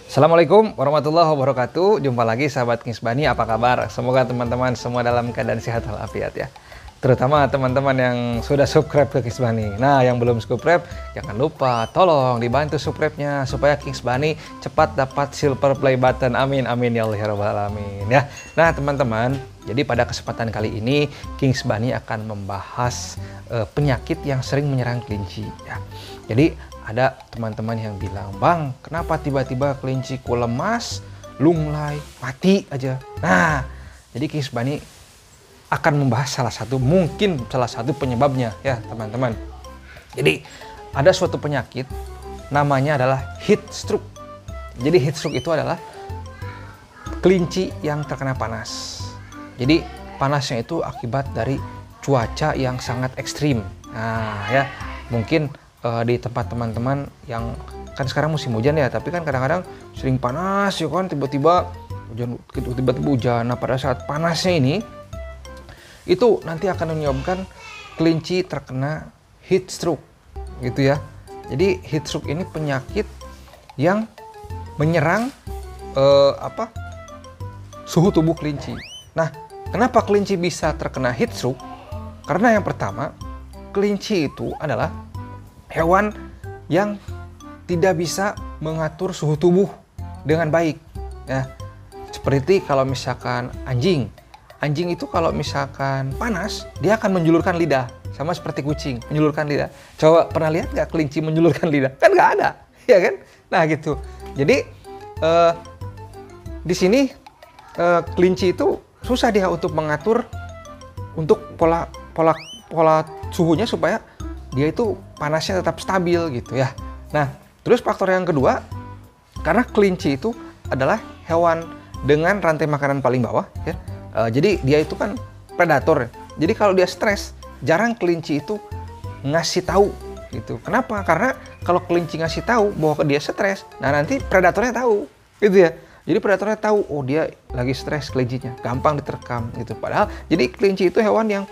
Assalamualaikum warahmatullahi wabarakatuh. Jumpa lagi sahabat Kings Bani, apa kabar? Semoga teman-teman semua dalam keadaan sehat walafiat ya. Terutama teman-teman yang sudah subscribe ke Kings Bani. Nah, yang belum subscribe, jangan lupa tolong dibantu subscribe-nya supaya Kings Bani cepat dapat silver play button. Amin amin ya Allah ya rabbal alamin ya. Nah, teman-teman, jadi pada kesempatan kali ini Kings Bani akan membahas penyakit yang sering menyerang kelinci ya. Jadi ada teman-teman yang bilang, "Bang, kenapa tiba-tiba kelinciku lemas, lunglai, mati aja?" Nah, jadi Kings Bani akan membahas mungkin salah satu penyebabnya ya teman-teman. Jadi ada suatu penyakit namanya adalah heat stroke. Jadi heat stroke itu adalah kelinci yang terkena panas. Jadi panasnya itu akibat dari cuaca yang sangat ekstrim. Nah ya, mungkin di tempat teman-teman yang kan sekarang musim hujan ya, tapi kan kadang-kadang sering panas ya kan, tiba-tiba hujan. Nah, pada saat panasnya ini itu nanti akan menyebabkan kelinci terkena heat stroke gitu ya. Jadi heat stroke ini penyakit yang menyerang suhu tubuh kelinci. Nah, kenapa kelinci bisa terkena heat stroke? Karena yang pertama, kelinci itu adalah hewan yang tidak bisa mengatur suhu tubuh dengan baik ya. Seperti kalau misalkan anjing itu kalau misalkan panas dia akan menjulurkan lidah, sama seperti kucing menjulurkan lidah. Coba pernah lihat nggak kelinci menjulurkan lidah? Kan nggak ada ya kan. Nah gitu. Jadi di sini kelinci itu susah dia untuk mengatur untuk pola suhunya supaya dia itu panasnya tetap stabil gitu ya. Nah, terus faktor yang kedua, karena kelinci itu adalah hewan dengan rantai makanan paling bawah ya. Jadi dia itu kan predator. Jadi kalau dia stres, jarang kelinci itu ngasih tahu gitu. Kenapa? Karena kalau kelinci ngasih tahu bahwa dia stres, nah nanti predatornya tahu gitu ya. Jadi predatornya tahu, oh dia lagi stres kelincinya, gampang diterkam gitu. Padahal jadi kelinci itu hewan yang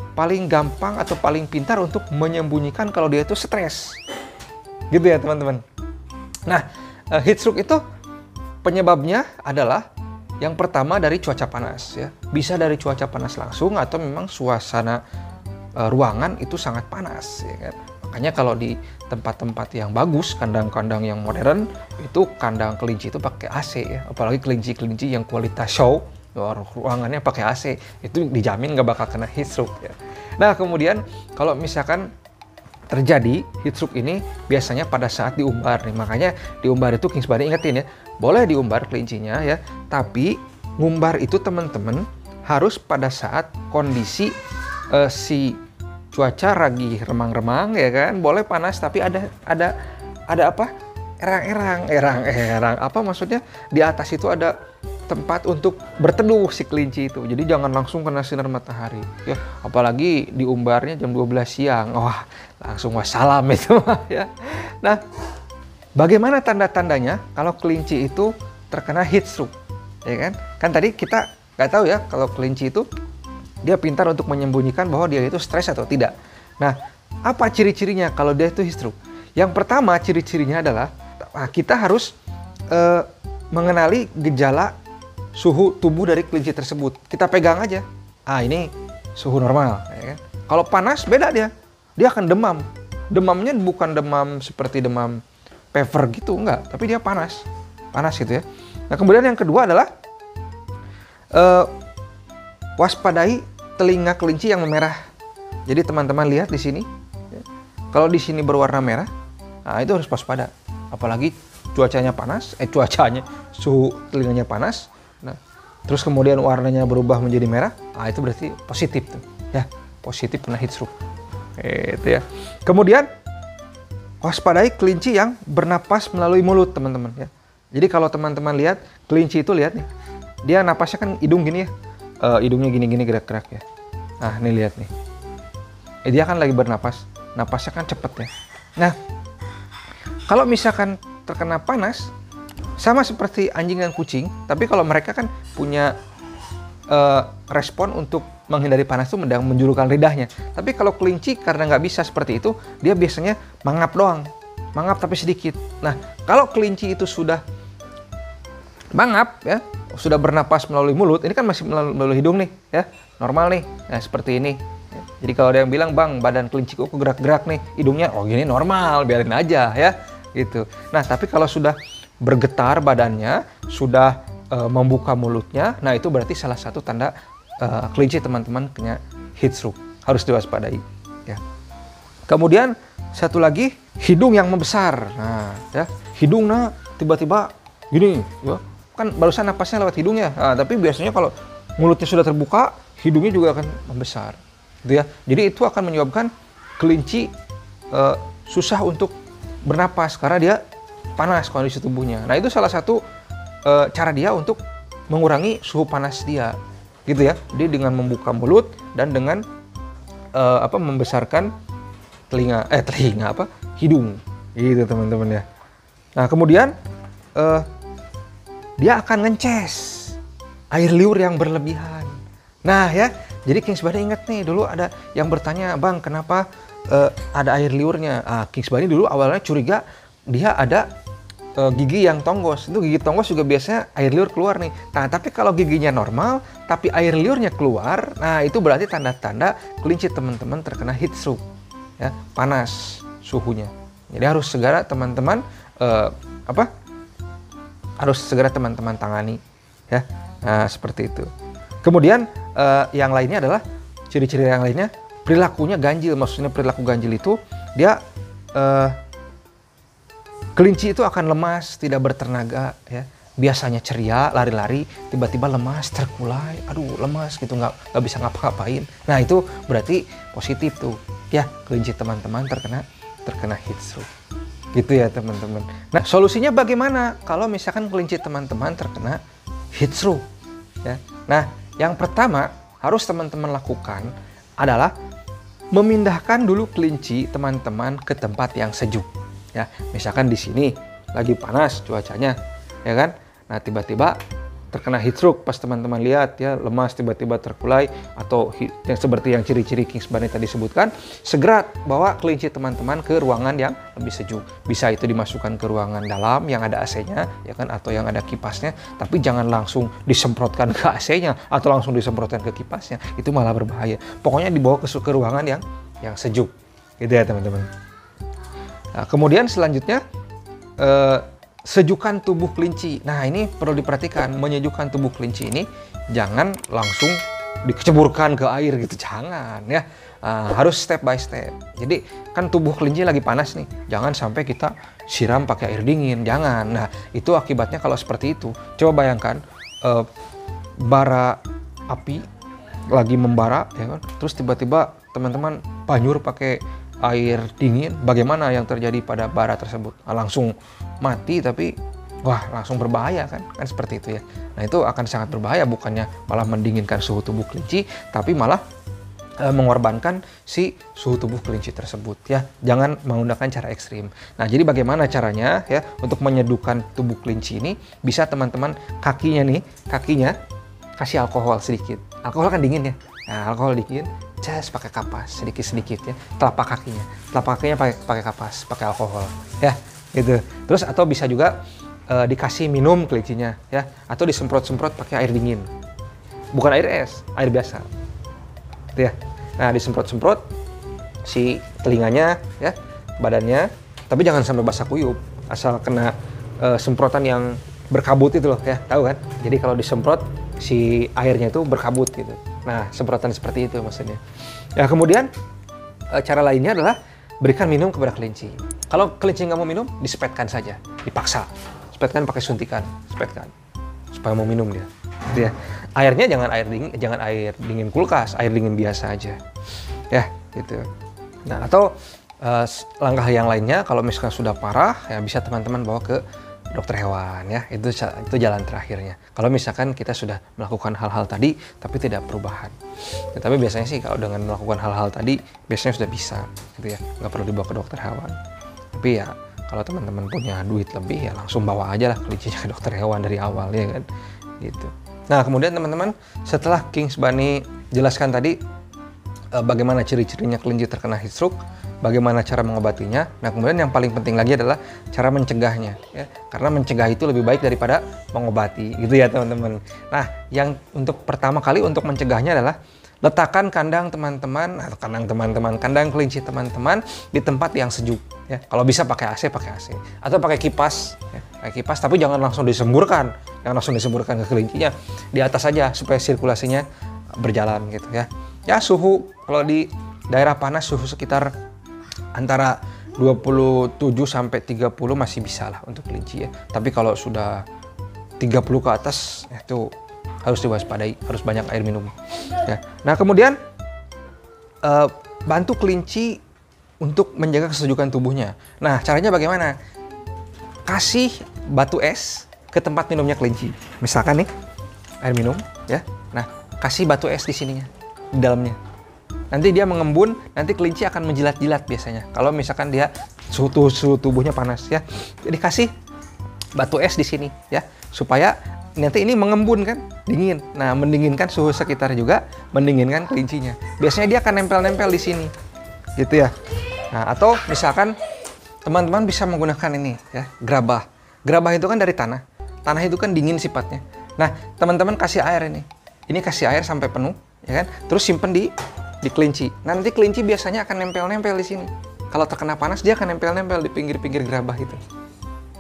paling gampang atau paling pintar untuk menyembunyikan kalau dia itu stres. Gitu ya teman-teman. Nah, heat stroke itu penyebabnya adalah yang pertama dari cuaca panas ya. Bisa dari cuaca panas langsung atau memang suasana ruangan itu sangat panas ya kan. Makanya kalau di tempat-tempat yang bagus, kandang-kandang yang modern, itu kandang kelinci itu pakai AC ya. Apalagi kelinci-kelinci yang kualitas show, ruangannya pakai AC, itu dijamin nggak bakal kena heat stroke ya. Nah kemudian kalau misalkan terjadi heat stroke ini biasanya pada saat diumbar nih. Makanya diumbar itu Kings Bani ingetin ya, boleh diumbar kelincinya ya, tapi ngumbar itu teman-teman harus pada saat kondisi si cuaca lagi remang-remang ya kan. Boleh panas tapi ada apa? Erang-erang apa maksudnya, di atas itu ada tempat untuk berteduh si kelinci itu. Jadi jangan langsung kena sinar matahari ya, apalagi diumbarnya jam 12 siang. Wah, langsung wassalam itu ya. Nah, bagaimana tanda-tandanya kalau kelinci itu terkena heat stroke ya kan? Kan tadi kita nggak tahu ya kalau kelinci itu dia pintar untuk menyembunyikan bahwa dia itu stres atau tidak. Nah, apa ciri-cirinya kalau dia itu heat stroke? Yang pertama ciri-cirinya adalah kita harus mengenali gejala suhu tubuh dari kelinci tersebut. Kita pegang aja. Ah, ini suhu normal ya kan? Kalau panas beda dia akan demam. Demamnya bukan demam seperti demam fever gitu, enggak, tapi dia panas gitu ya. Nah, kemudian yang kedua adalah waspadai telinga kelinci yang memerah. Jadi teman-teman lihat di sini ya. Kalau di sini berwarna merah, nah itu harus waspada. Apalagi cuacanya panas, suhu telinganya panas. Nah, terus kemudian warnanya berubah menjadi merah, nah itu berarti positif tuh ya, positif kena heat stroke itu ya. Kemudian waspadai kelinci yang bernapas melalui mulut teman-teman ya. Jadi kalau teman-teman lihat kelinci itu, lihat nih, dia napasnya kan hidung gini ya, hidungnya gini-gini gerak-gerak ya. Nah nih lihat nih, dia kan lagi bernapas, napasnya kan cepet ya. Nah kalau misalkan terkena panas, sama seperti anjing dan kucing, tapi kalau mereka kan punya respon untuk menghindari panas itu menjulurkan lidahnya. Tapi kalau kelinci karena nggak bisa seperti itu, dia biasanya mangap doang, mangap tapi sedikit. Nah, kalau kelinci itu sudah mangap ya, sudah bernapas melalui mulut, ini kan masih melalui hidung nih ya, normal nih. Nah, seperti ini. Jadi kalau ada yang bilang, "Bang, badan kelinci kok gerak-gerak nih, hidungnya." Oh, gini normal, biarin aja ya. Gitu. Nah, tapi kalau sudah bergetar badannya, sudah membuka mulutnya, nah itu berarti salah satu tanda kelinci teman-teman kena heat stroke. Harus diwaspadai ya. Kemudian satu lagi, hidung yang membesar. Nah, ya, hidungnya tiba-tiba gini, ya. Kan barusan napasnya lewat hidungnya. Nah, tapi biasanya kalau mulutnya sudah terbuka, hidungnya juga akan membesar. Gitu ya. Jadi itu akan menyebabkan kelinci susah untuk bernapas karena dia panas kondisi tubuhnya. Nah, itu salah satu cara dia untuk mengurangi suhu panas dia, gitu ya. Dia dengan membuka mulut dan dengan membesarkan hidung, gitu teman-teman ya. Nah, kemudian dia akan ngences air liur yang berlebihan. Nah ya, jadi Kings Bunny ingat nih, dulu ada yang bertanya, "Bang, kenapa ada air liurnya?" Kings Bunny dulu awalnya curiga dia ada gigi yang tonggos. Itu gigi tonggos juga biasanya air liur keluar nih. Nah, tapi kalau giginya normal, tapi air liurnya keluar, nah itu berarti tanda-tanda kelinci teman-teman terkena heat stroke. Ya, panas suhunya. Jadi harus segera teman-teman tangani. Ya, nah, seperti itu. Kemudian yang lainnya adalah ciri-ciri yang lainnya, perilakunya ganjil. Maksudnya perilaku ganjil itu dia kelinci itu akan lemas, tidak bertenaga, ya. Biasanya ceria, lari-lari, tiba-tiba lemas, terkulai, aduh lemas gitu, nggak bisa ngapa-ngapain. Nah, itu berarti positif tuh, ya, kelinci teman-teman terkena heat stroke. Gitu ya teman-teman. Nah, solusinya bagaimana kalau misalkan kelinci teman-teman terkena heat stroke? Ya. Nah, yang pertama harus teman-teman lakukan adalah memindahkan dulu kelinci teman-teman ke tempat yang sejuk. Ya, misalkan di sini lagi panas cuacanya, ya kan? Nah, tiba-tiba terkena heat stroke pas teman-teman lihat ya, lemas, tiba-tiba terkulai, atau yang seperti yang ciri-ciri Kings Bunny tadi sebutkan, segera bawa kelinci teman-teman ke ruangan yang lebih sejuk. Bisa itu dimasukkan ke ruangan dalam yang ada AC-nya, ya kan, atau yang ada kipasnya, tapi jangan langsung disemprotkan ke AC-nya atau langsung disemprotkan ke kipasnya, itu malah berbahaya. Pokoknya dibawa ke ruangan yang sejuk, gitu ya teman-teman. Nah, kemudian selanjutnya sejukan tubuh kelinci. Nah, ini perlu diperhatikan, menyejukkan tubuh kelinci ini jangan langsung dikeceburkan ke air gitu, jangan ya. Harus step by step. Jadi kan tubuh kelinci lagi panas nih, jangan sampai kita siram pakai air dingin, jangan. Nah, itu akibatnya kalau seperti itu. Coba bayangkan bara api lagi membara, ya kan? Terus tiba-tiba teman-teman banyur pakai air dingin, bagaimana yang terjadi pada bara tersebut? Langsung mati, tapi wah, langsung berbahaya kan seperti itu ya. Nah, itu akan sangat berbahaya, bukannya malah mendinginkan suhu tubuh kelinci, tapi malah mengorbankan si suhu tubuh kelinci tersebut ya. Jangan menggunakan cara ekstrim. Nah, jadi bagaimana caranya ya untuk menyeduhkan tubuh kelinci ini? Bisa teman-teman kakinya kasih alkohol sedikit. Alkohol kan dingin ya. Nah, alkohol dingin, pakai kapas sedikit-sedikit ya. Telapak kakinya pakai kapas, pakai alkohol ya, gitu. Terus atau bisa juga dikasih minum kelincinya ya, atau disemprot-semprot pakai air dingin. Bukan air es, air biasa. Gitu ya. Nah, disemprot-semprot si telinganya ya, badannya, tapi jangan sampai basah kuyup. Asal kena semprotan yang berkabut itu loh ya, tahu kan? Jadi kalau disemprot si airnya itu berkabut gitu. Nah, semprotan seperti itu maksudnya. Ya, kemudian cara lainnya adalah berikan minum kepada kelinci. Kalau kelinci nggak mau minum, disepetkan saja, dipaksa. Sepetkan pakai suntikan, sepetkan supaya mau minum dia. Gitu ya. Airnya jangan air dingin kulkas, air dingin biasa aja. Ya, gitu. Nah, atau langkah yang lainnya kalau misalkan sudah parah, ya bisa teman-teman bawa ke dokter hewan ya, itu jalan terakhirnya. Kalau misalkan kita sudah melakukan hal-hal tadi tapi tidak perubahan. Ya, tapi biasanya sih kalau dengan melakukan hal-hal tadi biasanya sudah bisa gitu ya, nggak perlu dibawa ke dokter hewan. Tapi ya kalau teman-teman punya duit lebih ya langsung bawa aja lah kelincinya ke dokter hewan dari awal ya kan, gitu. Nah, kemudian teman-teman setelah Kings Bunny jelaskan tadi bagaimana ciri-cirinya kelinci terkena heat stroke, bagaimana cara mengobatinya. Nah, kemudian yang paling penting lagi adalah cara mencegahnya, ya. Karena mencegah itu lebih baik daripada mengobati, gitu ya teman-teman. Nah, yang untuk pertama kali untuk mencegahnya adalah letakkan kandang teman-teman, atau kandang kelinci teman-teman di tempat yang sejuk. Ya, kalau bisa pakai AC, atau pakai kipas, ya, pakai kipas. Tapi jangan langsung disemburkan ke kelincinya. Di atas saja supaya sirkulasinya berjalan gitu ya. Ya, suhu kalau di daerah panas suhu sekitar antara 27 sampai 30 masih bisa lah untuk kelinci ya. Tapi kalau sudah 30 ke atas itu harus diwaspadai, harus banyak air minum. Ya. Nah, kemudian bantu kelinci untuk menjaga kesejukan tubuhnya. Nah, caranya bagaimana? Kasih batu es ke tempat minumnya kelinci. Misalkan nih, air minum, ya. Nah, kasih batu es di sininya, di dalamnya. Nanti dia mengembun, nanti kelinci akan menjilat-jilat biasanya. Kalau misalkan dia suhu tubuhnya panas, ya. Jadi kasih batu es di sini, ya, supaya nanti ini mengembun kan, dingin. Nah, mendinginkan suhu sekitar juga, mendinginkan kelincinya. Biasanya dia akan nempel-nempel di sini, gitu ya. Nah, atau misalkan teman-teman bisa menggunakan ini, ya, gerabah. Gerabah itu kan dari tanah. Tanah itu kan dingin sifatnya. Nah, teman-teman kasih air ini. Ini kasih air sampai penuh, ya kan? Terus simpen di kelinci. Nanti kelinci biasanya akan nempel-nempel di sini. Kalau terkena panas dia akan nempel-nempel di pinggir-pinggir gerabah itu.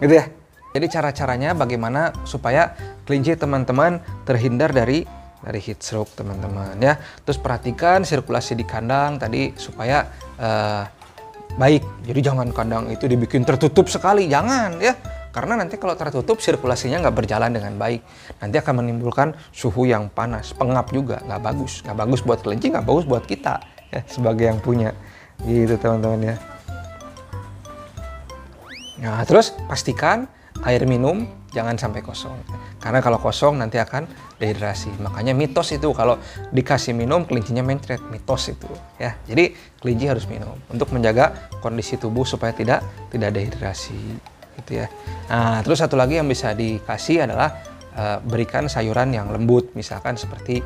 Gitu ya. Jadi cara-caranya bagaimana supaya kelinci teman-teman terhindar dari heat stroke teman-teman ya. Terus perhatikan sirkulasi di kandang tadi supaya baik. Jadi jangan kandang itu dibikin tertutup sekali, jangan ya. Karena nanti kalau tertutup sirkulasinya nggak berjalan dengan baik. Nanti akan menimbulkan suhu yang panas, pengap juga, nggak bagus. Nggak bagus buat kelinci, nggak bagus buat kita ya sebagai yang punya. Gitu teman-teman ya. Nah, terus pastikan air minum jangan sampai kosong. Karena kalau kosong nanti akan dehidrasi. Makanya mitos itu kalau dikasih minum kelincinya mencret. Mitos itu ya. Jadi kelinci harus minum untuk menjaga kondisi tubuh supaya tidak dehidrasi gitu ya. Nah, terus satu lagi yang bisa dikasih adalah berikan sayuran yang lembut, misalkan seperti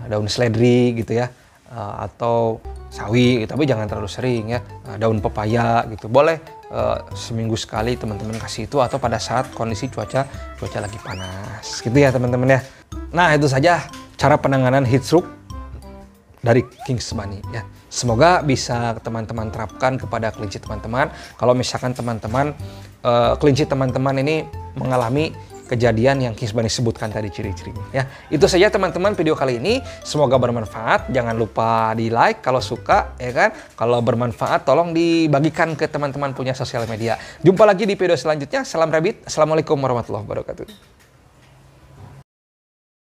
daun seledri gitu ya. Atau sawi, tapi jangan terlalu sering ya. Daun pepaya gitu. Boleh seminggu sekali teman-teman kasih itu atau pada saat kondisi cuaca lagi panas gitu ya teman-teman ya. Nah, itu saja cara penanganan heat stroke dari King's Bunny ya. Semoga bisa teman-teman terapkan kepada kelinci teman-teman. Kalau misalkan teman-teman kelinci teman-teman ini mengalami kejadian yang King's Bunny sebutkan tadi ciri-cirinya ya. Itu saja teman-teman video kali ini. Semoga bermanfaat. Jangan lupa di like kalau suka ya kan. Kalau bermanfaat tolong dibagikan ke teman-teman punya sosial media. Jumpa lagi di video selanjutnya. Salam Rabbit. Assalamualaikum warahmatullahi wabarakatuh.